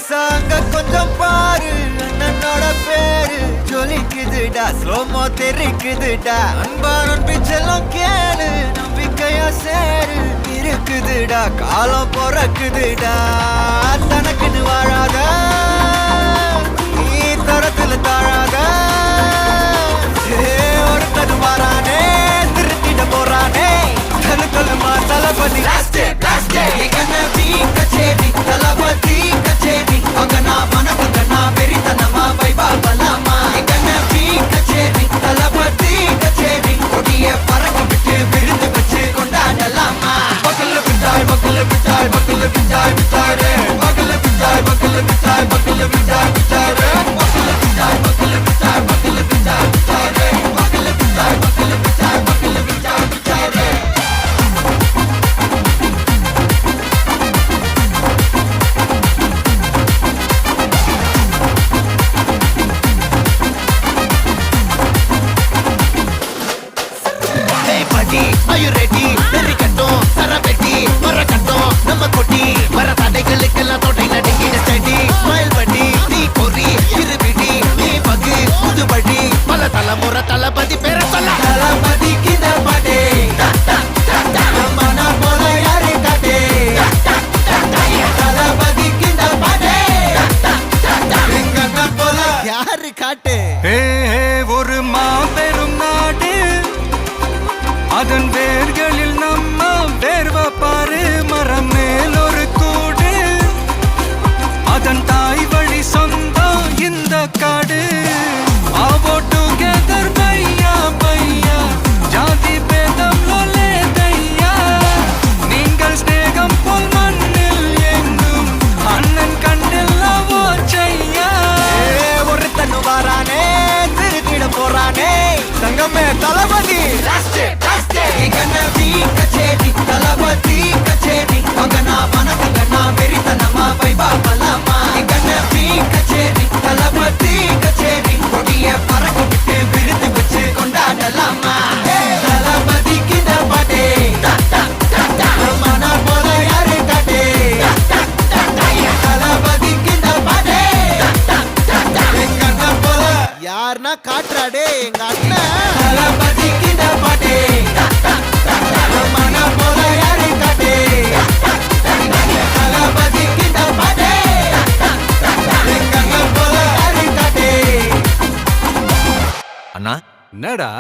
சாங்க கொஞ்சம் பாரு, அண்ணனோட பேரு ஜொலிக்குதுடா, ஸ்லோமோ தெரிக்குதுடா. அன்பான பிச்செல்லாம் கேளு, நம்பிக்கையா சேரு, இருக்குதுடா, காலம் பிறக்குதுடா. தனக்குன்னு வாழாத, நீ தரத்துல தாழாத. ஒரு கது மாறானே, திருத்திட போறானே, கலு கலுமா தளபதி. தளபதி கச்சேரி அங்கனா மனப்பங்கனா பெரித்தனமா வைபாபலாமா. கச்சேரி தளபதி கச்சேரி கொடிய பறக்க விட்டு விருந்து வச்சு கொண்டாடலாமா. பக்கல்ல பிட்டாய் பக்கல்ல பிட்டாய் பக்கல்ல பிட்டாய் பிட்டாரே, பக்கல்ல பிட்டாய் பக்கல்ல பிட்டாய் பக்கல்ல பிட்டாய் பிட்டாரே, பக்கல்ல பிட்டாய் பக்கல்ல பிட்டாய் பக்கல்ல பிட்டாய் பிட்டாரே, பக்கல்ல பிட்டாய் பக்கல்ல பிட்டாய் பக்கல்ல பிட்டாய் பிட்டாரே. Are you ready? நெறிக்கட்டும் சரவெட்டி மரக்கட்டும் நம்ம கொட்டி வர தடைகளுக்கெல்லாம் தொடை நடுங்கிட ஸ்டடி. ஸ்மைல் பண்ணி நீ பொறி இருவிடி நீ பகு புதுபடி பல தலைமுறை தளபதி பேர சொல்ல. தளபதிக்கு இந்த பாட்டே மன போல யாரு காட்டே. தளபதிக்கு இந்த பாட்டே எங்க போல யாரு காட்டு. ஒரு மாபெரும் நாடு, அதன் வேர்களில் நம்ம வேர்வ பாரு. மரம் மேல் ஒரு கூடு, அதன் தாய் வழி சொந்தம் இந்த காடு. ஆவோ டுகெதர் பையா பையா, ஜாதி பேதம் லோலே தையா. நீங்கள் ஸ்நேகம் போல் மண்ணில் எங்கும் அண்ணன் கண்டெல்லாவோ செய்யா. ஒரு தன்னு வாரானே, திருத்திட போறானே, தங்கமே தளபதி. கச்சேரி தளபதி கச்சேரி அங்கனா மனக்கங்கனா வெறித்தனமா வைபாபலாமா. கச்சேரி தளபதி கச்சேரி கொடிய பறக்க விட்டு விருந்து வச்சு கொண்டாடலாமா. தளபதிக்கு இந்த பாட்டே மன போல யாரு காட்டே. தளபதிக்கு இந்த பாட்டே எங்க அண்ணன் போல யாருன்னா காட்டுறாடே எங்க அண்ணன். தளபதிக்கு இந்த பாட்டே மன போல யாரு காட்டே. தளபதிக்கு இந்த பாட்டே எங்க அண்ணன் போல யாரு காட்டே. அண்ணா என்னடா